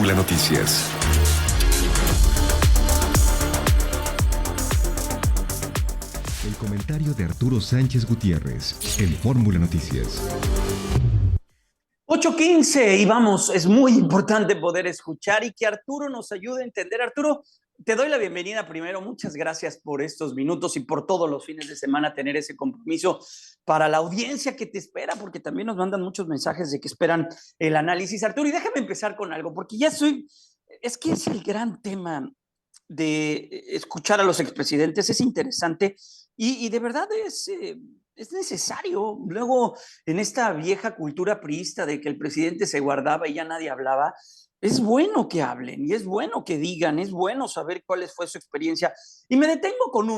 Fórmula Noticias. El comentario de Arturo Sánchez Gutiérrez en Fórmula Noticias. 8:15 y vamos, es muy importante poder escuchar y que Arturo nos ayude a entender. Arturo, te doy la bienvenida primero. Muchas gracias por estos minutos y por todos los fines de semana tener ese compromiso para la audiencia que te espera, porque también nos mandan muchos mensajes de que esperan el análisis. Arturo, y déjame empezar con algo, porque es que es el gran tema de escuchar a los expresidentes, es interesante y de verdad es necesario. Luego, en esta vieja cultura priista de que el presidente se guardaba y ya nadie hablaba, es bueno que hablen y es bueno que digan, es bueno saber cuál fue su experiencia. Y me detengo con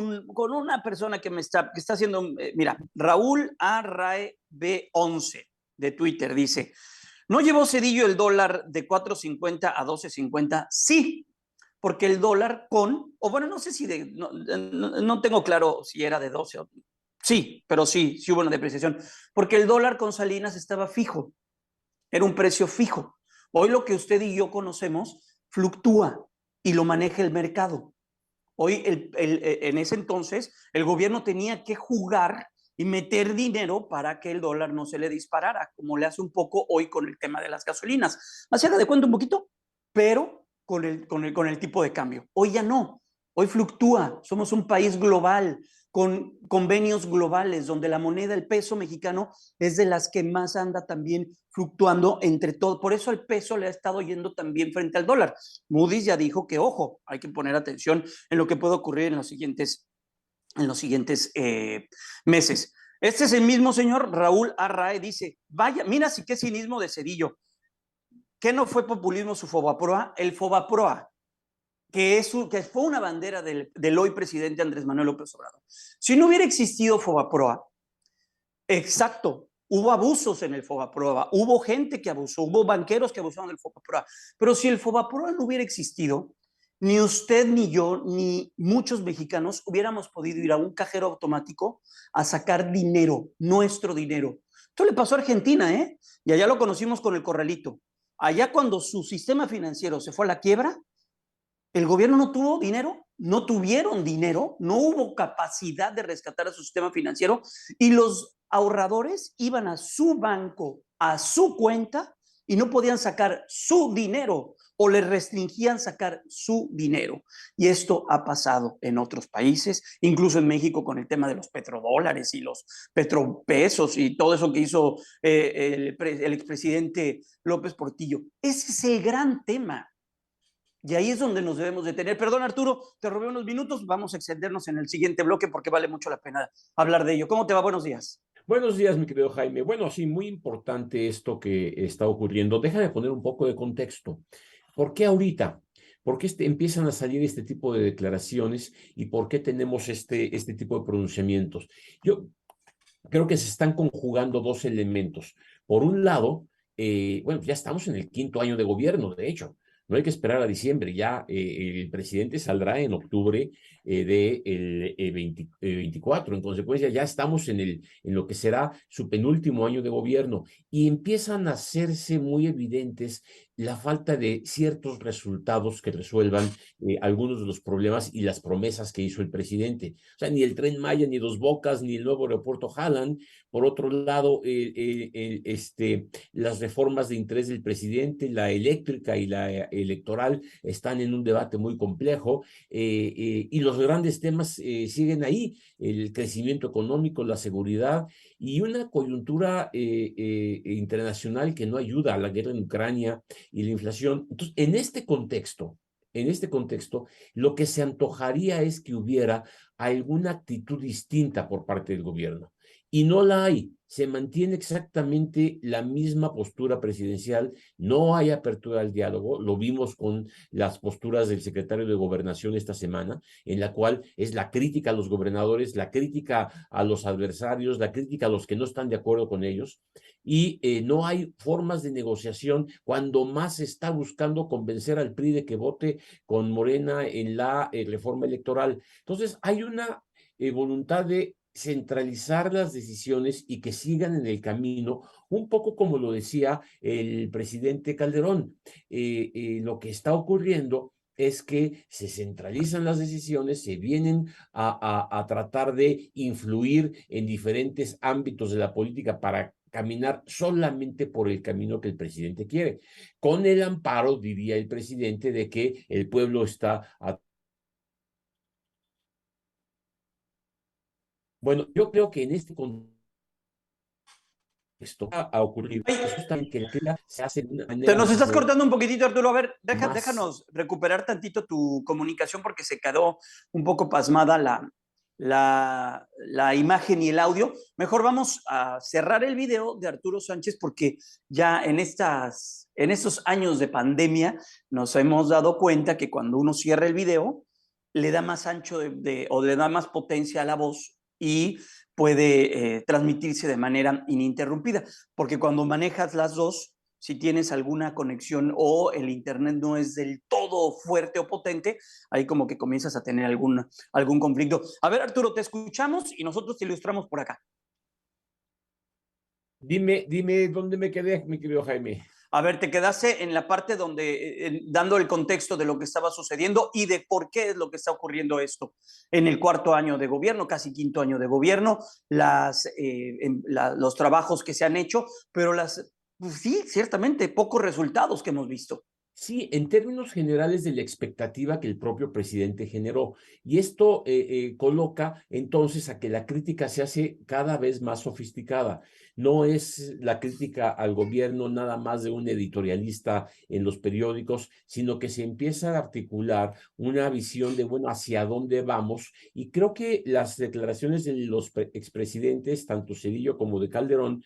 una persona que está haciendo, mira, Raúl Arrae B11 de Twitter dice, ¿no llevó Cedillo el dólar de 4.50 a 12.50? Sí, porque el dólar o bueno, no sé si no tengo claro si era de 12 o... Sí, pero sí hubo una depreciación, porque el dólar con Salinas estaba fijo, era un precio fijo. Hoy lo que usted y yo conocemos fluctúa y lo maneja el mercado. Hoy, en ese entonces, el gobierno tenía que jugar y meter dinero para que el dólar no se le disparara, como le hace un poco hoy con el tema de las gasolinas. Así haga de cuenta un poquito, pero con el tipo de cambio. Hoy ya no, hoy fluctúa, somos un país global, con convenios globales, donde la moneda, el peso mexicano, es de las que más anda también fluctuando entre todo. Por eso el peso le ha estado yendo también frente al dólar. Moody's ya dijo que, ojo, hay que poner atención en lo que puede ocurrir en los siguientes meses. Este es el mismo señor Raúl Arrae, dice, vaya, mira si qué cinismo de Cedillo. ¿Qué no fue populismo su Fobaproa? El Fobaproa, que fue una bandera del hoy presidente Andrés Manuel López Obrador. Si no hubiera existido Fobaproa, exacto, hubo abusos en el Fobaproa, hubo gente que abusó, hubo banqueros que abusaron del Fobaproa, pero si el Fobaproa no hubiera existido, ni usted, ni yo, ni muchos mexicanos hubiéramos podido ir a un cajero automático a sacar dinero, nuestro dinero. Esto le pasó a Argentina, ¿eh? Y allá lo conocimos con el corralito. Allá cuando su sistema financiero se fue a la quiebra, el gobierno no tuvo dinero, no tuvieron dinero, no hubo capacidad de rescatar a su sistema financiero y los ahorradores iban a su banco, a su cuenta y no podían sacar su dinero o les restringían sacar su dinero. Y esto ha pasado en otros países, incluso en México con el tema de los petrodólares y los petropesos y todo eso que hizo el expresidente López Portillo. Ese es el gran tema. Y ahí es donde nos debemos detener. Perdón, Arturo, te robé unos minutos. Vamos a extendernos en el siguiente bloque porque vale mucho la pena hablar de ello. ¿Cómo te va? Buenos días. Buenos días, mi querido Jaime. Bueno, sí, muy importante esto que está ocurriendo. Déjame poner un poco de contexto. ¿Por qué ahorita? ¿Por qué empiezan a salir este tipo de declaraciones y por qué tenemos este tipo de pronunciamientos? Yo creo que se están conjugando dos elementos. Por un lado, bueno, ya estamos en el 5.º año de gobierno, de hecho. No hay que esperar a diciembre, ya el presidente saldrá en octubre del 24. En consecuencia, ya estamos en lo que será su penúltimo año de gobierno y empiezan a hacerse muy evidentes la falta de ciertos resultados que resuelvan algunos de los problemas y las promesas que hizo el presidente. O sea, ni el Tren Maya, ni Dos Bocas, ni el nuevo aeropuerto jalan. Por otro lado, las reformas de interés del presidente, la eléctrica y la electoral, están en un debate muy complejo y los grandes temas siguen ahí, el crecimiento económico, la seguridad y una coyuntura internacional que no ayuda a la guerra en Ucrania y la inflación. Entonces, en este contexto, lo que se antojaría es que hubiera alguna actitud distinta por parte del gobierno. Y no la hay. Se mantiene exactamente la misma postura presidencial, no hay apertura al diálogo, lo vimos con las posturas del secretario de Gobernación esta semana, en la cual es la crítica a los gobernadores, la crítica a los adversarios, la crítica a los que no están de acuerdo con ellos, y no hay formas de negociación cuando más se está buscando convencer al PRI de que vote con Morena en la reforma electoral. Entonces, hay una voluntad de centralizar las decisiones y que sigan en el camino, un poco como lo decía el presidente Calderón. Lo que está ocurriendo es que se centralizan las decisiones, se vienen a tratar de influir en diferentes ámbitos de la política para caminar solamente por el camino que el presidente quiere, con el amparo, diría el presidente, de que el pueblo está Bueno, yo creo que en este contexto ha ocurrido Ay, es justamente que la crítica se hace de una te manera nos estás muchísimo cortando un poquitito, Arturo. A ver, más. déjanos recuperar tantito tu comunicación porque se quedó un poco pasmada la imagen y el audio. Mejor vamos a cerrar el video de Arturo Sánchez porque ya en estos años de pandemia nos hemos dado cuenta que cuando uno cierra el video le da más ancho o le da más potencia a la voz y puede transmitirse de manera ininterrumpida, porque cuando manejas las dos, si tienes alguna conexión o el internet no es del todo fuerte o potente, ahí como que comienzas a tener algún conflicto. A ver, Arturo, te escuchamos y nosotros te ilustramos por acá. Dime dónde me quedé, mi querido Jaime. A ver, te quedaste en la parte donde, dando el contexto de lo que estaba sucediendo y de por qué es lo que está ocurriendo esto. En el cuarto año de gobierno, casi quinto año de gobierno, los trabajos que se han hecho, pero pues sí, ciertamente, pocos resultados que hemos visto. Sí, en términos generales de la expectativa que el propio presidente generó. Y esto coloca entonces a que la crítica se hace cada vez más sofisticada. No es la crítica al gobierno nada más de un editorialista en los periódicos, sino que se empieza a articular una visión de, bueno, hacia dónde vamos. Y creo que las declaraciones de los expresidentes, tanto Zedillo como de Calderón,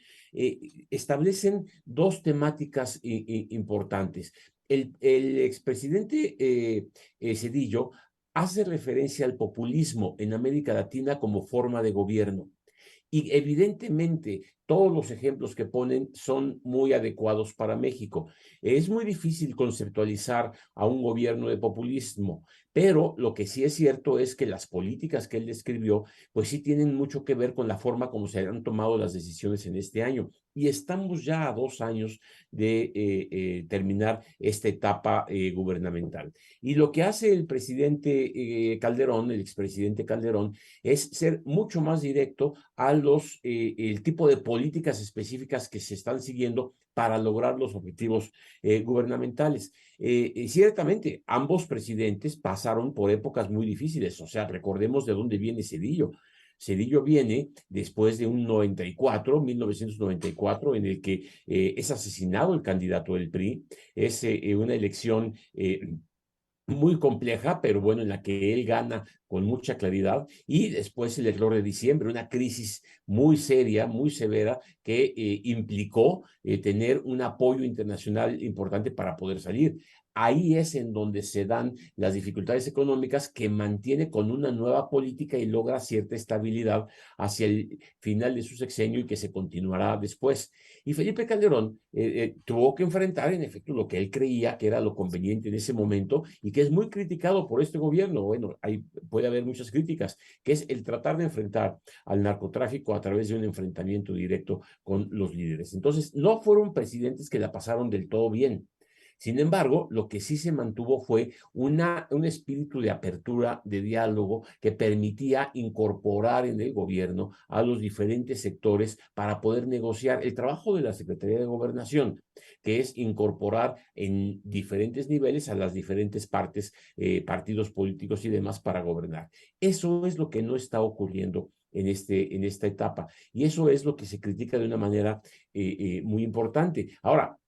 establecen dos temáticas importantes. El expresidente Zedillo hace referencia al populismo en América Latina como forma de gobierno. Y evidentemente todos los ejemplos que ponen son muy adecuados para México. Es muy difícil conceptualizar a un gobierno de populismo, pero lo que sí es cierto es que las políticas que él describió, pues sí tienen mucho que ver con la forma como se han tomado las decisiones en este año. Y estamos ya a 2 años de terminar esta etapa gubernamental. Y lo que hace el presidente Calderón, el expresidente Calderón, es ser mucho más directo a el tipo de políticas específicas que se están siguiendo para lograr los objetivos gubernamentales. Ciertamente, ambos presidentes pasaron por épocas muy difíciles, o sea, recordemos de dónde viene Zedillo. Zedillo viene después de un 1994, en el que es asesinado el candidato del PRI, es una elección muy compleja, pero bueno, en la que él gana con mucha claridad, y después el error de diciembre, una crisis muy seria, muy severa, que implicó tener un apoyo internacional importante para poder salir. Ahí es en donde se dan las dificultades económicas que mantiene con una nueva política y logra cierta estabilidad hacia el final de su sexenio y que se continuará después. Y Felipe Calderón tuvo que enfrentar, en efecto, lo que él creía que era lo conveniente en ese momento y que es muy criticado por este gobierno. Bueno, puede haber muchas críticas, que es el tratar de enfrentar al narcotráfico a través de un enfrentamiento directo con los líderes. Entonces, no fueron presidentes que la pasaron del todo bien. Sin embargo, lo que sí se mantuvo fue un espíritu de apertura, de diálogo, que permitía incorporar en el gobierno a los diferentes sectores para poder negociar el trabajo de la Secretaría de Gobernación, que es incorporar en diferentes niveles a las diferentes partes, partidos políticos y demás para gobernar. Eso es lo que no está ocurriendo en esta etapa. Y eso es lo que se critica de una manera muy importante. Ahora,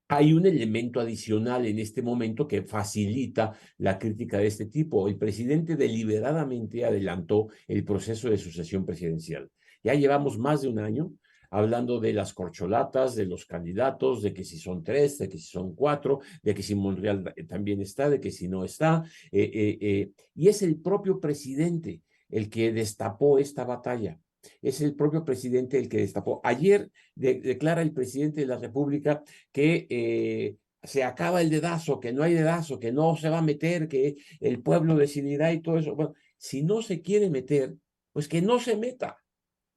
hay un elemento adicional en este momento que facilita la crítica de este tipo. El presidente deliberadamente adelantó el proceso de sucesión presidencial. Ya llevamos más de un año hablando de las corcholatas, de los candidatos, de que si son 3, de que si son 4, de que si Monreal también está, de que si no está. Y es el propio presidente el que destapó esta batalla. Es el propio presidente el que destapó. Ayer declara el presidente de la República que se acaba el dedazo, que no hay dedazo, que no se va a meter, que el pueblo decidirá y todo eso. Bueno, si no se quiere meter, pues que no se meta.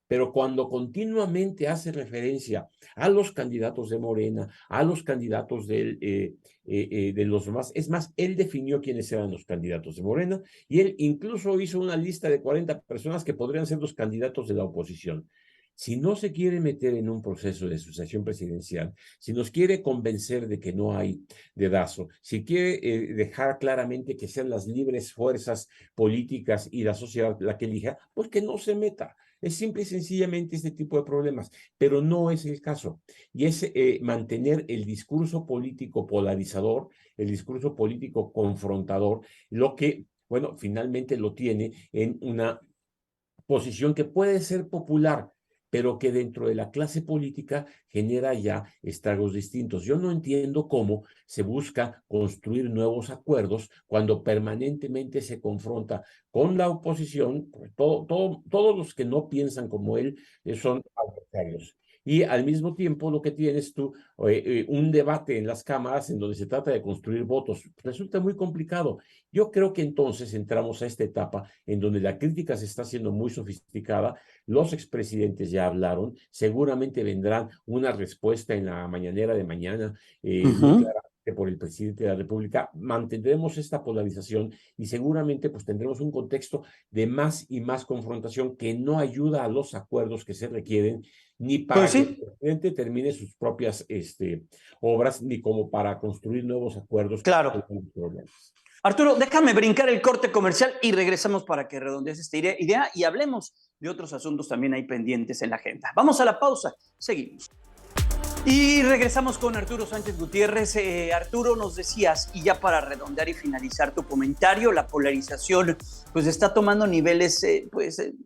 Pero cuando continuamente hace referencia a los candidatos de Morena, a los candidatos de los demás, es más, él definió quiénes eran los candidatos de Morena y él incluso hizo una lista de 40 personas que podrían ser los candidatos de la oposición. Si no se quiere meter en un proceso de sucesión presidencial, si nos quiere convencer de que no hay dedazo, si quiere dejar claramente que sean las libres fuerzas políticas y la sociedad la que elija, pues que no se meta. Es simple y sencillamente este tipo de problemas, pero no es el caso. Y es mantener el discurso político polarizador, el discurso político confrontador, lo que, bueno, finalmente lo tiene en una posición que puede ser popular, pero que dentro de la clase política genera ya estragos distintos. Yo no entiendo cómo se busca construir nuevos acuerdos cuando permanentemente se confronta con la oposición, todos los que no piensan como él son adversarios. Y al mismo tiempo lo que tienes tú, un debate en las cámaras en donde se trata de construir votos, resulta muy complicado. Yo creo que entonces entramos a esta etapa en donde la crítica se está haciendo muy sofisticada, los expresidentes ya hablaron, seguramente vendrán una respuesta en la mañanera de mañana muy clara por el presidente de la República, mantendremos esta polarización y seguramente pues tendremos un contexto de más y más confrontación que no ayuda a los acuerdos que se requieren ni para Pues que el sí, presidente termine sus propias obras, ni como para construir nuevos acuerdos que claro. tengan problemas. Arturo, déjame brincar el corte comercial y regresamos para que redondees esta idea y hablemos de otros asuntos también ahí pendientes en la agenda. Vamos a la pausa, seguimos. Y regresamos con Arturo Sánchez Gutiérrez. Arturo, nos decías, y ya para redondear y finalizar tu comentario, la polarización pues está tomando niveles,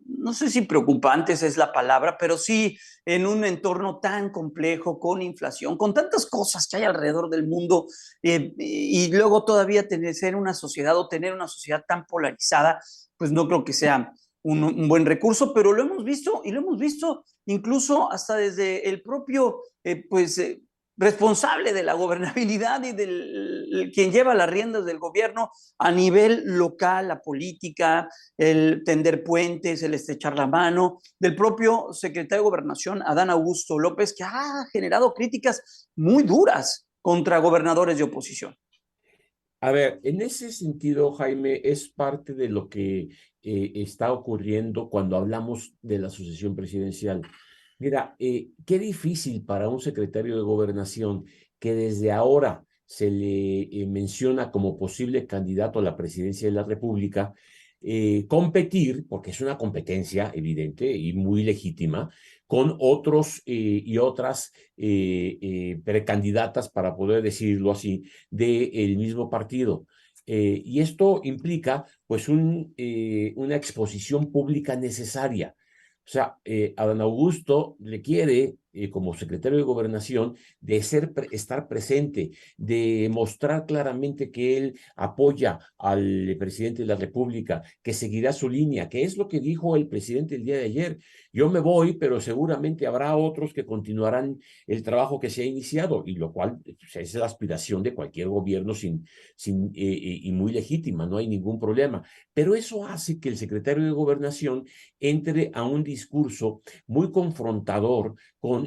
no sé si preocupantes es la palabra, pero sí en un entorno tan complejo, con inflación, con tantas cosas que hay alrededor del mundo, y luego todavía tener una sociedad tan polarizada, pues no creo que sea un buen recurso, pero lo hemos visto y lo hemos visto incluso hasta desde el propio responsable de la gobernabilidad y quien lleva las riendas del gobierno a nivel local, la política, el tender puentes, el estrechar la mano, del propio secretario de Gobernación, Adán Augusto López, que ha generado críticas muy duras contra gobernadores de oposición. A ver, en ese sentido, Jaime, es parte de lo que está ocurriendo cuando hablamos de la sucesión presidencial. Mira, qué difícil para un secretario de Gobernación que desde ahora se le menciona como posible candidato a la presidencia de la República, competir, porque es una competencia evidente y muy legítima, con otros y otras precandidatas, para poder decirlo así, del mismo partido. Y esto implica pues una exposición pública necesaria. O sea, Adán Augusto requiere, como secretario de Gobernación, de estar presente, de mostrar claramente que él apoya al presidente de la República, que seguirá su línea, que es lo que dijo el presidente el día de ayer. Yo me voy, pero seguramente habrá otros que continuarán el trabajo que se ha iniciado, y lo cual pues, es la aspiración de cualquier gobierno y muy legítima, no hay ningún problema. Pero eso hace que el secretario de Gobernación entre a un discurso muy confrontador con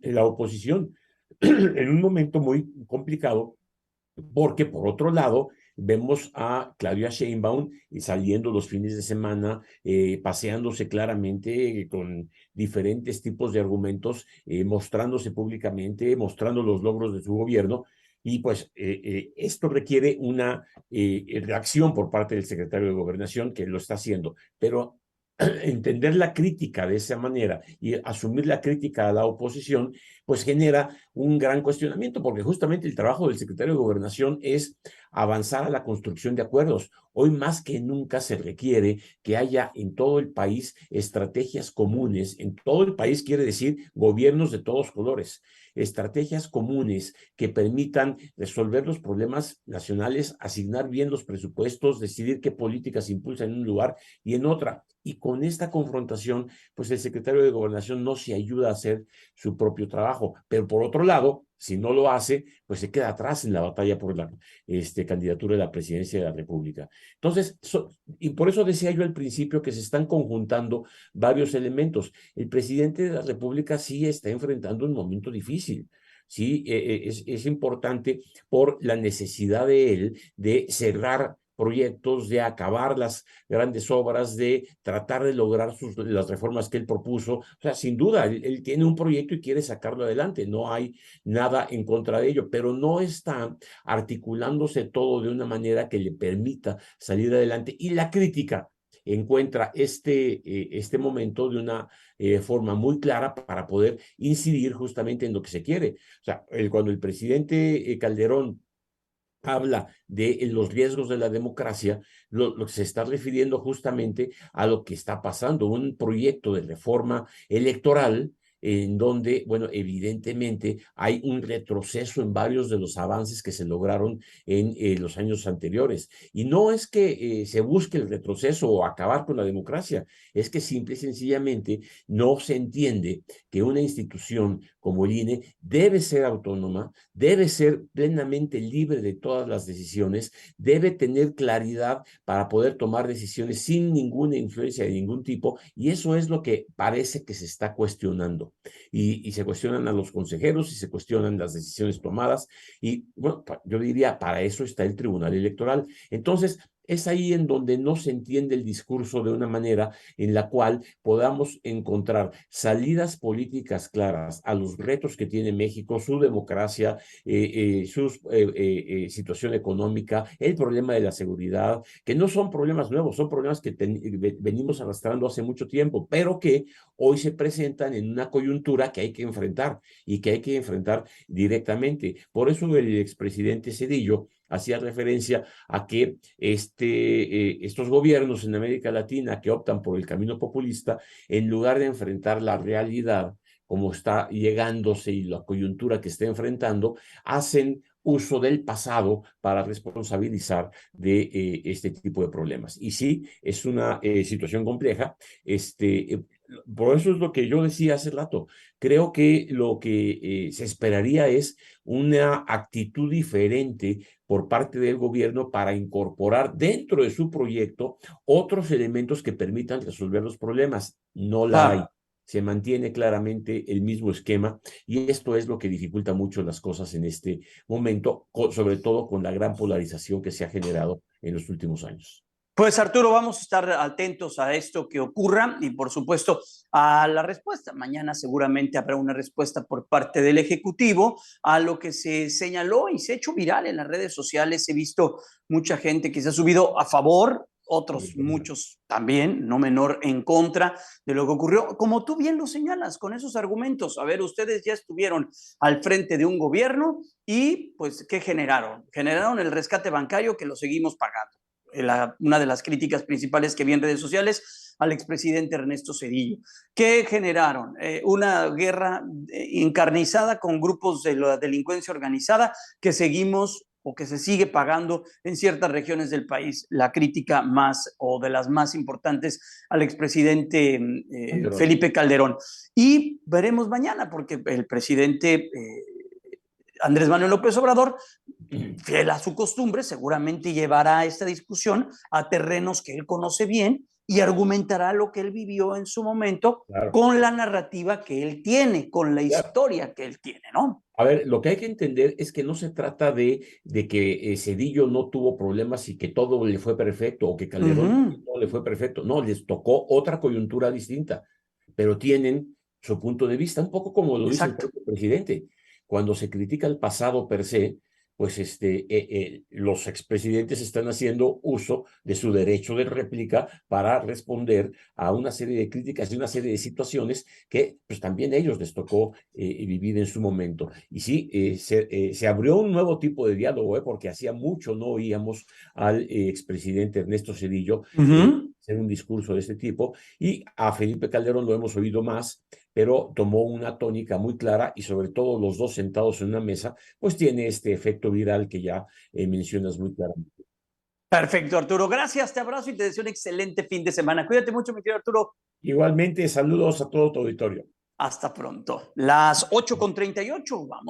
la oposición en un momento muy complicado, porque por otro lado vemos a Claudia Sheinbaum saliendo los fines de semana, paseándose claramente con diferentes tipos de argumentos, mostrándose públicamente, mostrando los logros de su gobierno. Y pues esto requiere una reacción por parte del secretario de Gobernación, que lo está haciendo, pero entender la crítica de esa manera y asumir la crítica a la oposición, pues genera un gran cuestionamiento, porque justamente el trabajo del secretario de Gobernación es avanzar a la construcción de acuerdos. Hoy más que nunca se requiere que haya en todo el país estrategias comunes. En todo el país quiere decir gobiernos de todos colores. estrategias comunes que permitan resolver los problemas nacionales, asignar bien los presupuestos, decidir qué políticas se impulsan en un lugar y en otra. Y con esta confrontación, pues el secretario de Gobernación no se ayuda a hacer su propio trabajo. Pero por otro lado, si no lo hace, pues se queda atrás en la batalla por la candidatura de la presidencia de la República. Entonces, y por eso decía yo al principio que se están conjuntando varios elementos. El presidente de la República sí está enfrentando un momento difícil. Sí, es importante por la necesidad de él de cerrar proyectos, de acabar las grandes obras, de tratar de lograr las reformas que él propuso. O sea, sin duda, él tiene un proyecto y quiere sacarlo adelante. No hay nada en contra de ello, pero no está articulándose todo de una manera que le permita salir adelante. Y la crítica encuentra este momento de una forma muy clara para poder incidir justamente en lo que se quiere. O sea, cuando el presidente Calderón habla de los riesgos de la democracia, lo que se está refiriendo justamente a lo que está pasando, un proyecto de reforma electoral en donde, bueno, evidentemente hay un retroceso en varios de los avances que se lograron en los años anteriores. Y no es que se busque el retroceso o acabar con la democracia, es que simple y sencillamente no se entiende que una institución como el INE debe ser autónoma, debe ser plenamente libre de todas las decisiones, debe tener claridad para poder tomar decisiones sin ninguna influencia de ningún tipo, y eso es lo que parece que se está cuestionando. Y se cuestionan a los consejeros y se cuestionan las decisiones tomadas, y bueno, yo diría, para eso está el Tribunal Electoral. Entonces, es ahí en donde no se entiende el discurso de una manera en la cual podamos encontrar salidas políticas claras a los retos que tiene México, su democracia, su situación económica, el problema de la seguridad, que no son problemas nuevos, son problemas que venimos arrastrando hace mucho tiempo, pero que hoy se presentan en una coyuntura que hay que enfrentar y que hay que enfrentar directamente. Por eso el expresidente Zedillo hacía referencia a que estos gobiernos en América Latina que optan por el camino populista, en lugar de enfrentar la realidad como está llegándose y la coyuntura que está enfrentando, hacen uso del pasado para responsabilizar de este tipo de problemas. Y sí, es una situación compleja. Por eso es lo que yo decía hace rato. Creo que lo que se esperaría es una actitud diferente por parte del gobierno para incorporar dentro de su proyecto otros elementos que permitan resolver los problemas. No la hay. Se mantiene claramente el mismo esquema y esto es lo que dificulta mucho las cosas en este momento, sobre todo con la gran polarización que se ha generado en los últimos años. Pues Arturo, vamos a estar atentos a esto que ocurra y por supuesto a la respuesta. Mañana seguramente habrá una respuesta por parte del Ejecutivo a lo que se señaló y se ha hecho viral en las redes sociales. He visto mucha gente que se ha subido a favor, otros muchos también, no menor, en contra de lo que ocurrió. Como tú bien lo señalas, con esos argumentos. A ver, ustedes ya estuvieron al frente de un gobierno y pues, ¿qué generaron? Generaron el rescate bancario que lo seguimos pagando. Una de las críticas principales que vi en redes sociales al expresidente Ernesto Zedillo. ¿Qué generaron? Una guerra encarnizada con grupos de la delincuencia organizada que seguimos o que se sigue pagando en ciertas regiones del país. La crítica más o de las más importantes al expresidente Felipe Calderón. Y veremos mañana, porque el presidente Andrés Manuel López Obrador, fiel a su costumbre, seguramente llevará esta discusión a terrenos que él conoce bien y argumentará lo que él vivió en su momento, claro, con la narrativa que él tiene, con la historia que él tiene, ¿no? A ver, lo que hay que entender es que no se trata de que Zedillo no tuvo problemas y que todo le fue perfecto o que Calderón no le fue perfecto. No, les tocó otra coyuntura distinta, pero tienen su punto de vista, un poco como lo dice el propio presidente. Cuando se critica el pasado per se, pues los expresidentes están haciendo uso de su derecho de réplica para responder a una serie de críticas y una serie de situaciones que pues también a ellos les tocó vivir en su momento. Y sí, se abrió un nuevo tipo de diálogo, porque hacía mucho no oíamos al expresidente Ernesto Zedillo hacer un discurso de este tipo, y a Felipe Calderón lo hemos oído más, pero tomó una tónica muy clara y sobre todo los dos sentados en una mesa, pues tiene este efecto viral que ya mencionas muy claramente. Perfecto, Arturo. Gracias, te abrazo y te deseo un excelente fin de semana. Cuídate mucho, mi querido Arturo. Igualmente, saludos a todo tu auditorio. Hasta pronto. Las 8:38, vamos.